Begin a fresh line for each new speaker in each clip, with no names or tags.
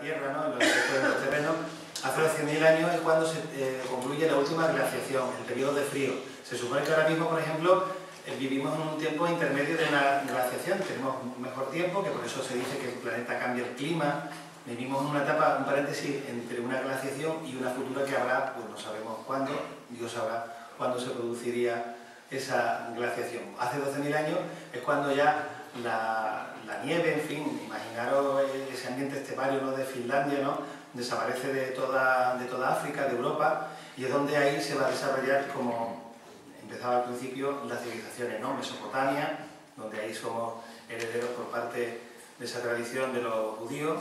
Tierra, ¿no?, en los efectos de los terrenos, hace 12.000 años es cuando se concluye la última glaciación, el periodo de frío. Se supone que ahora mismo, por ejemplo, vivimos en un tiempo intermedio de una glaciación, tenemos un mejor tiempo, que por eso se dice que el planeta cambia el clima. Vivimos en una etapa, un paréntesis, entre una glaciación y una futura que habrá, pues no sabemos cuándo, Dios sabrá cuándo se produciría esa glaciación. Hace 12.000 años es cuando ya la nieve, en fin, imaginaros ese ambiente estepario, ¿no?, de Finlandia, ¿no?, desaparece de toda África, de Europa, y es donde ahí se va a desarrollar, como empezaba al principio, las civilizaciones, ¿no?, Mesopotamia, donde ahí somos herederos por parte de esa tradición de los judíos,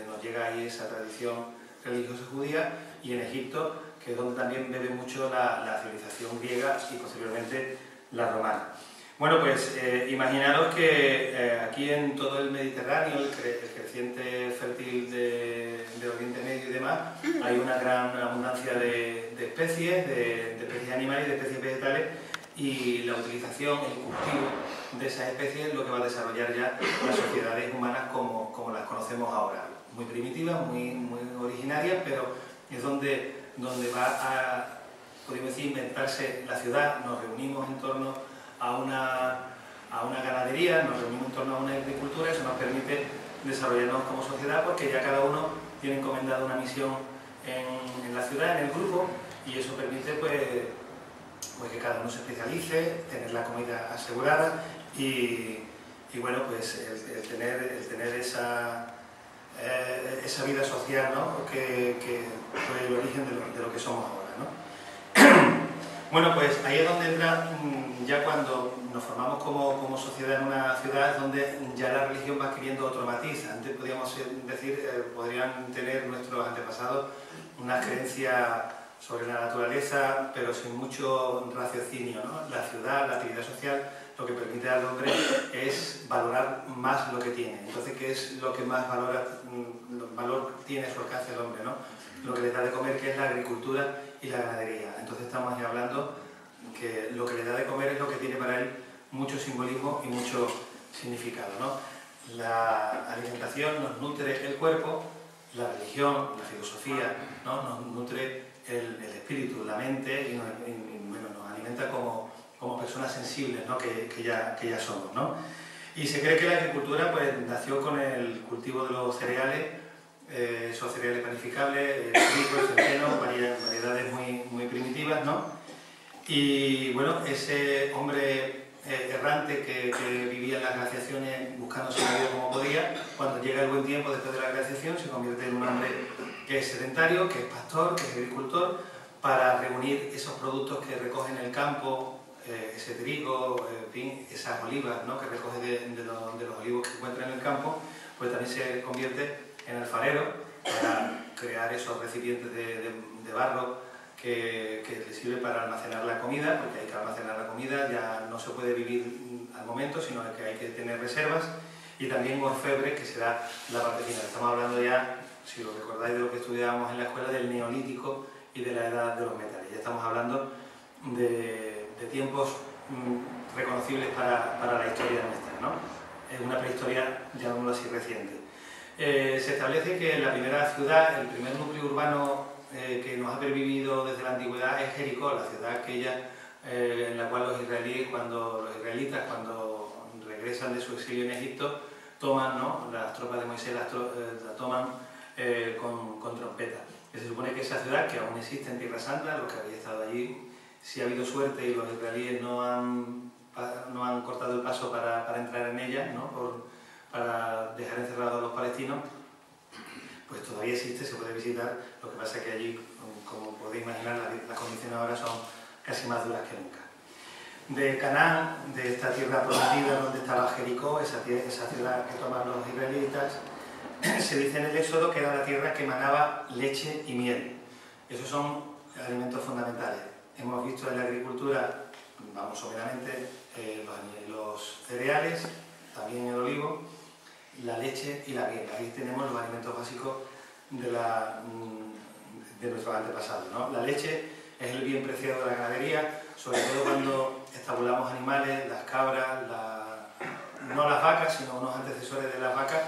nos llega ahí esa tradición religiosa judía, y en Egipto, que es donde también bebe mucho la civilización griega y posteriormente la romana. Bueno, pues imaginaros que aquí en todo el Mediterráneo, el creciente fértil de Oriente Medio y demás, hay una gran abundancia de especies, de especies animales y de especies vegetales, y la utilización, el cultivo de esas especies es lo que va a desarrollar ya las sociedades humanas como las conocemos ahora. Muy primitivas, muy originarias, pero es donde va a, podemos decir, inventarse la ciudad. Nos reunimos en torno a una ganadería, nos reunimos en torno a una agricultura. Eso nos permite desarrollarnos como sociedad, porque ya cada uno tiene encomendada una misión en la ciudad, en el grupo, y eso permite pues que cada uno se especialice, tener la comida asegurada y bueno, pues el tener esa vida social, ¿no?, que fue el origen de lo que somos ahora, ¿no? Bueno, pues ahí es donde entra, ya cuando nos formamos como sociedad en una ciudad, es donde ya la religión va adquiriendo otro matiz. Antes podríamos decir, podrían tener nuestros antepasados una creencia sobre la naturaleza, pero sin mucho raciocinio, ¿no? La ciudad, la actividad social, lo que permite al hombre es valorar más lo que tiene. Entonces, ¿qué es lo que más valor tiene a su alcance el hombre, ¿no? Lo que le da de comer, que es la agricultura y la ganadería. Entonces estamos ya hablando que lo que le da de comer es lo que tiene para él mucho simbolismo y mucho significado, ¿no? La alimentación nos nutre el cuerpo, la religión, la filosofía, ¿no?, nos nutre el espíritu, la mente, y bueno, nos alimenta como personas sensibles, ¿no?, que ya somos, ¿no? Y se cree que la agricultura pues nació con el cultivo de los cereales, esos cereales panificables, trigo, centeno, variedades muy primitivas, ¿no? Y bueno, ese hombre errante que vivía en las glaciaciones buscándose la vida como podía, cuando llega el buen tiempo después de la glaciación, se convierte en un hombre que es sedentario, que es pastor, que es agricultor, para reunir esos productos que recoge en el campo, ese trigo, en fin, esas olivas, ¿no?, que recoge de los olivos que encuentra en el campo, pues también se convierte en alfarero para crear esos recipientes de barro que le sirve para almacenar la comida, porque hay que almacenar la comida, ya no se puede vivir al momento, sino que hay que tener reservas. Y también orfebre, que será la parte final. Estamos hablando ya, si lo recordáis, de lo que estudiábamos en la escuela, del Neolítico y de la edad de los metales. Ya estamos hablando de tiempos reconocibles para la historia nuestra, ¿no? Es una prehistoria, llamémoslo así, reciente. Se establece que la primera ciudad, el primer núcleo urbano que nos ha pervivido desde la antigüedad es Jericó, la ciudad aquella en la cual los israelitas cuando regresan de su exilio en Egipto, toman, ¿no?, las tropas de Moisés la toman con trompeta. Se supone que esa ciudad, que aún existe en Tierra Santa, los que habéis estado allí, si ha habido suerte y los israelíes no han cortado el paso para entrar en ella, ¿no?, para dejar encerrados a los palestinos, pues todavía existe, se puede visitar. Lo que pasa es que allí, como podéis imaginar, las condiciones ahora son casi más duras que nunca. De Canaán, de esta tierra prometida donde estaba Jericó, esa ciudad que toman los israelitas, se dice en el Éxodo que era la tierra que emanaba leche y miel. Esos son alimentos fundamentales. Hemos visto en la agricultura, vamos someramente, los cereales, también el olivo, la leche y la miel. Ahí tenemos los alimentos básicos de nuestros antepasados, ¿no? La leche es el bien preciado de la ganadería, sobre todo cuando estabulamos animales, las cabras, no las vacas, sino unos antecesores de las vacas,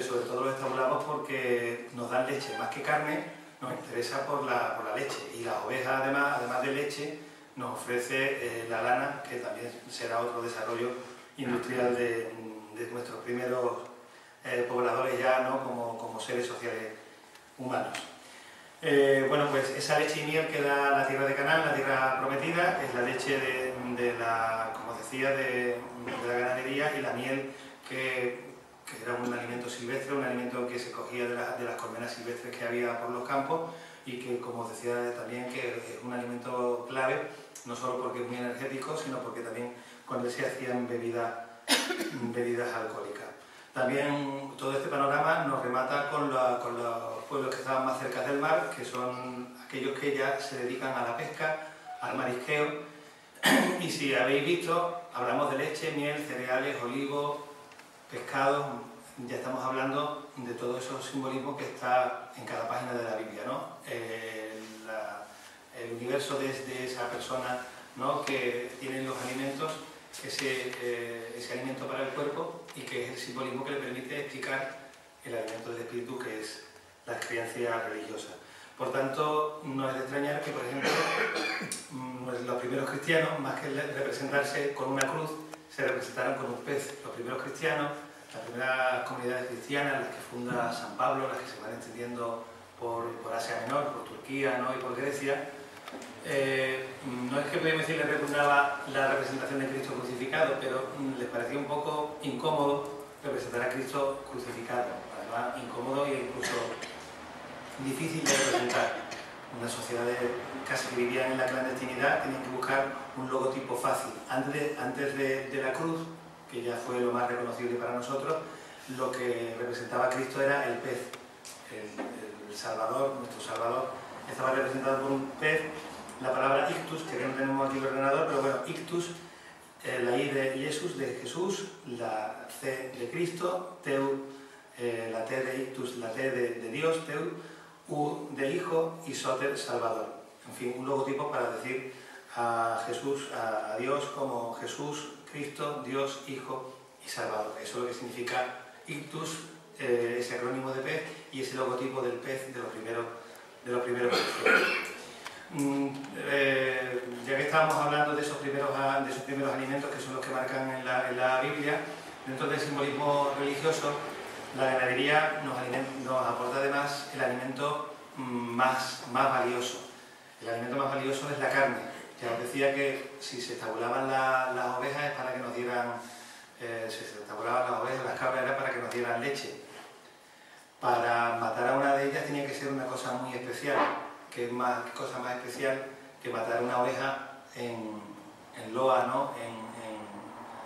sobre todo los estabulamos porque porque nos dan leche más que carne, nos interesa por la leche. Y la oveja, además de leche, nos ofrece la lana, que también será otro desarrollo industrial de nuestros primeros pobladores ya, ¿no?, como seres sociales humanos. Bueno, pues esa leche y miel que da la tierra de Canaán, la tierra prometida, es la leche como decía, de la ganadería, y la miel que era un alimento silvestre, un alimento que se cogía de las colmenas silvestres que había por los campos, y que, como decía también, que es un alimento clave, no solo porque es muy energético, sino porque también cuando se hacían bebidas alcohólicas. También todo este panorama nos remata con los pueblos que estaban más cerca del mar, que son aquellos que ya se dedican a la pesca, al marisqueo. Y si habéis visto, hablamos de leche, miel, cereales, olivos, pescados. Ya estamos hablando de todos esos simbolismos que está en cada página de la Biblia, ¿no? El universo de esa persona, ¿no?, que tiene los alimentos, ese alimento para el cuerpo, y que es el simbolismo que le permite explicar el alimento del espíritu, que es la creencia religiosa. Por tanto, no es de extrañar que, por ejemplo, los primeros cristianos, más que representarse con una cruz, se representaron con un pez. Los primeros cristianos, las primeras comunidades cristianas, las que funda San Pablo, las que se van extendiendo por Asia Menor, por Turquía, ¿no?, y por Grecia, no es que podemos decir les repugnaba la representación de Cristo crucificado, pero les parecía un poco incómodo representar a Cristo crucificado, además incómodo e incluso difícil de representar. Unas sociedades casi que vivían en la clandestinidad tenían que buscar un logotipo fácil. Antes de la cruz, que ya fue lo más reconocible para nosotros, lo que representaba a Cristo era el pez. El Salvador, nuestro Salvador, estaba representado por un pez. La palabra ictus, que no tenemos aquí el ordenador, pero bueno, ictus, la I de Jesús, de Jesús, la C de Cristo, teu, la T de ictus, la T de Dios, teu, U de Hijo, y soter, Salvador. En fin, un logotipo para decir a Jesús, a Dios, como Jesús, Cristo, Dios, Hijo y Salvador. Eso es lo que significa ictus, ese acrónimo de pez, y ese logotipo del pez de los primeros cristianos. Ya que estábamos hablando de esos primeros alimentos, que son los que marcan en la Biblia, dentro del simbolismo religioso, la ganadería nos aporta además el alimento más valioso. El alimento más valioso es la carne. Ya os decía que si se estabulaban las ovejas es para que nos dieran, las cabras era para que nos dieran leche. Para matar a una de ellas tenía que ser una cosa muy especial. ¿Qué cosa más especial que matar una oveja en loa, ¿no?,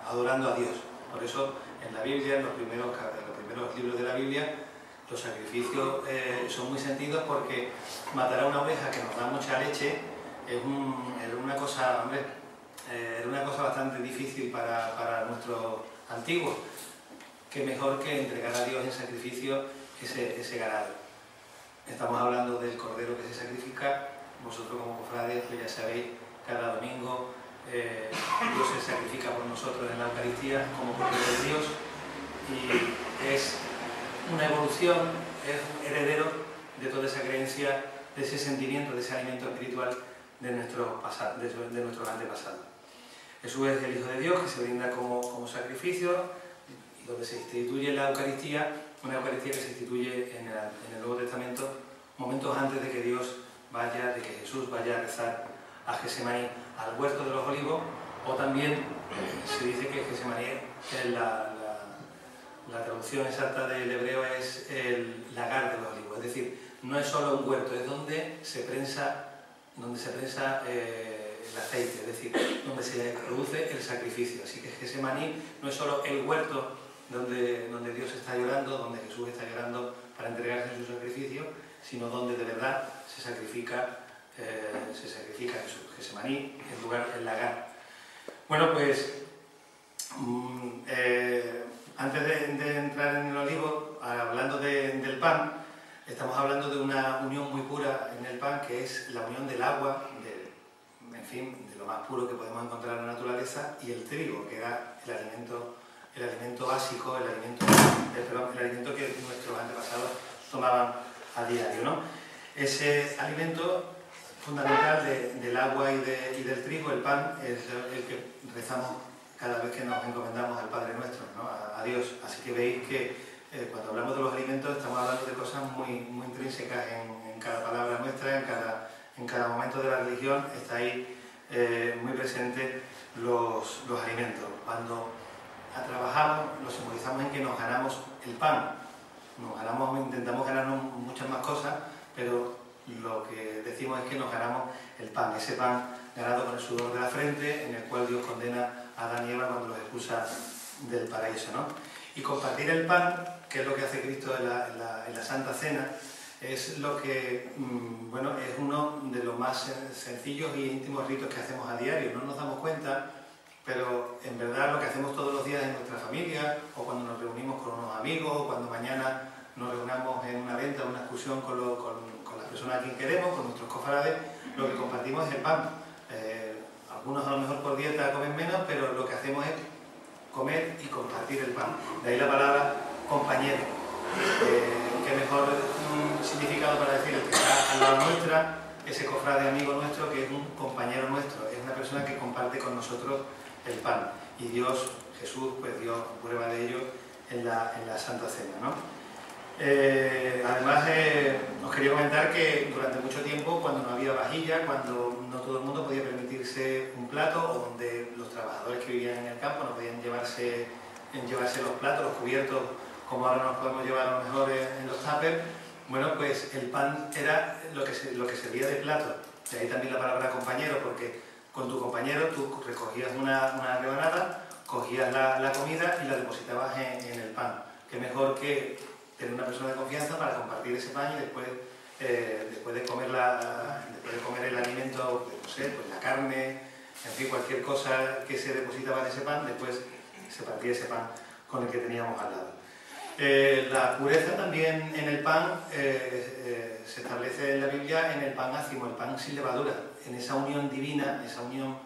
adorando a Dios? Por eso en la Biblia, en los primeros libros de la Biblia, los sacrificios son muy sentidos, porque matar a una oveja que nos da mucha leche era una cosa bastante difícil para nuestros antiguos. Qué mejor que entregar a Dios en sacrificio ese ganado. Estamos hablando del cordero que se sacrifica. Vosotros como cofrades, ya sabéis, cada domingo Dios se sacrifica por nosotros en la Eucaristía como cordero de Dios, y es una evolución, es un heredero de toda esa creencia, de ese sentimiento, de ese alimento espiritual de nuestros antepasados. Jesús es el Hijo de Dios, que se brinda como sacrificio, y donde se instituye la Eucaristía, una Eucaristía que se instituye en el Nuevo Testamento, momentos antes de que Jesús vaya a rezar a Getsemaní, al huerto de los olivos, o también se dice que Getsemaní, la traducción exacta del hebreo es el lagar de los olivos, es decir, no es solo un huerto, es donde se prensa el aceite, es decir, donde se produce el sacrificio. Así que Getsemaní no es solo el huerto donde Dios está llorando, donde Jesús está llorando para entregarse en su sacrificio, sino donde de verdad se sacrifica Jesús. Getsemaní, el lagar. Bueno, pues antes de entrar en el olivo, hablando del pan, estamos hablando de una unión muy pura en el pan, que es la unión del agua, de lo más puro que podemos encontrar en la naturaleza, y el trigo, que era el alimento básico, el alimento que nuestros antepasados tomaban a diario, ¿no? Ese alimento fundamental del agua y del trigo, el pan, es el que rezamos cada vez que nos encomendamos al Padre Nuestro, ¿no? a Dios. Así que veis que cuando hablamos de los alimentos estamos hablando de cosas muy intrínsecas en cada palabra nuestra, en cada momento de la religión está ahí muy presente los alimentos. Cuando trabajamos lo simbolizamos en que nos ganamos el pan, intentamos ganarnos muchas más cosas, pero lo que decimos es que nos ganamos el pan, ese pan ganado con el sudor de la frente, en el cual Dios condena a Adán y Eva cuando los expulsa del paraíso, ¿no? Y compartir el pan, que es lo que hace Cristo en la Santa Cena, es lo que, bueno, es uno de los más sencillos y íntimos ritos que hacemos a diario. No nos damos cuenta, pero en verdad lo que hacemos todos los días en nuestra familia, o cuando nos reunimos con unos amigos, o cuando mañana nos reunamos en una venta o una excursión con la persona a quien queremos, con nuestros cofrades, lo que compartimos es el pan. Algunos a lo mejor por dieta comen menos, pero lo que hacemos es comer y compartir el pan. De ahí la palabra compañero. Qué mejor significado para decir el que está al lado nuestra, ese cofrade amigo nuestro que es un compañero nuestro, es una persona que comparte con nosotros el pan. Y Dios, Jesús, pues dio prueba de ello en la Santa Cena, ¿no? Además, os quería comentar que durante mucho tiempo, cuando no había vajilla, cuando no todo el mundo podía permitirse un plato, o donde los trabajadores que vivían en el campo no podían llevarse los platos, los cubiertos, como ahora nos podemos llevar a lo mejor en los tuppers, bueno, pues el pan era lo que servía de plato. De ahí también la palabra compañero, porque con tu compañero tú recogías una rebanada, cogías la comida y la depositabas en el pan. Qué mejor que tener una persona de confianza para compartir ese pan y después de comer el alimento, no sé, pues la carne, en fin, cualquier cosa que se depositaba en ese pan, después se partía ese pan con el que teníamos al lado. La pureza también en el pan se establece en la Biblia en el pan ácimo, el pan sin levadura, en esa unión divina, esa unión,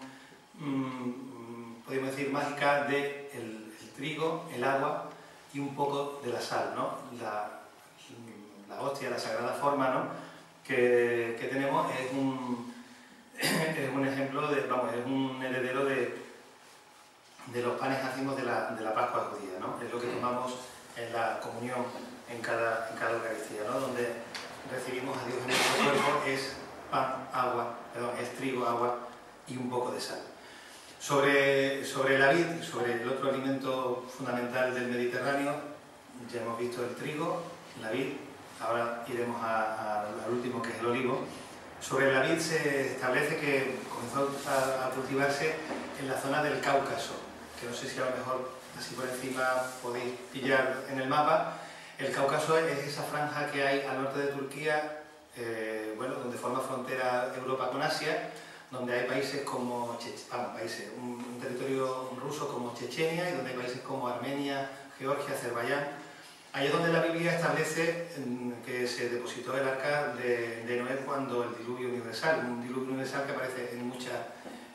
podríamos decir, mágica de el trigo, el agua y un poco de la sal, ¿no? La hostia, la sagrada forma, ¿no? que tenemos es un ejemplo, es un heredero de los panes ácimos de la Pascua judía, ¿no? Es lo que tomamos en la comunión en cada Eucaristía, ¿no? Donde recibimos a Dios en nuestro cuerpo, es es trigo, agua y un poco de sal. Sobre la vid, sobre el otro alimento fundamental del Mediterráneo, ya hemos visto el trigo, la vid, ahora iremos al último, que es el olivo. Sobre la vid se establece que comenzó a cultivarse en la zona del Cáucaso, que no sé si a lo mejor así por encima podéis pillar en el mapa. El Cáucaso es esa franja que hay al norte de Turquía, bueno, donde forma frontera Europa con Asia, donde hay países como un territorio ruso como Chechenia, y donde hay países como Armenia, Georgia, Azerbaiyán. Ahí es donde la Biblia establece que se depositó el arca de Noé cuando el diluvio universal, un diluvio universal que aparece en muchas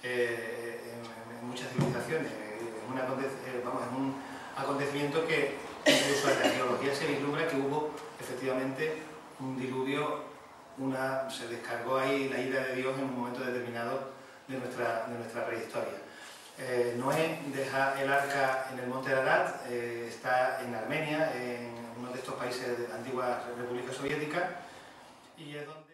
civilizaciones. Es un acontecimiento que incluso en la geología se vislumbra que hubo efectivamente un diluvio, se descargó ahí la ira de Dios en un momento determinado de nuestra prehistoria. Noé deja el arca en el monte Ararat, está en Armenia, en uno de estos países de la antigua República Soviética, y es donde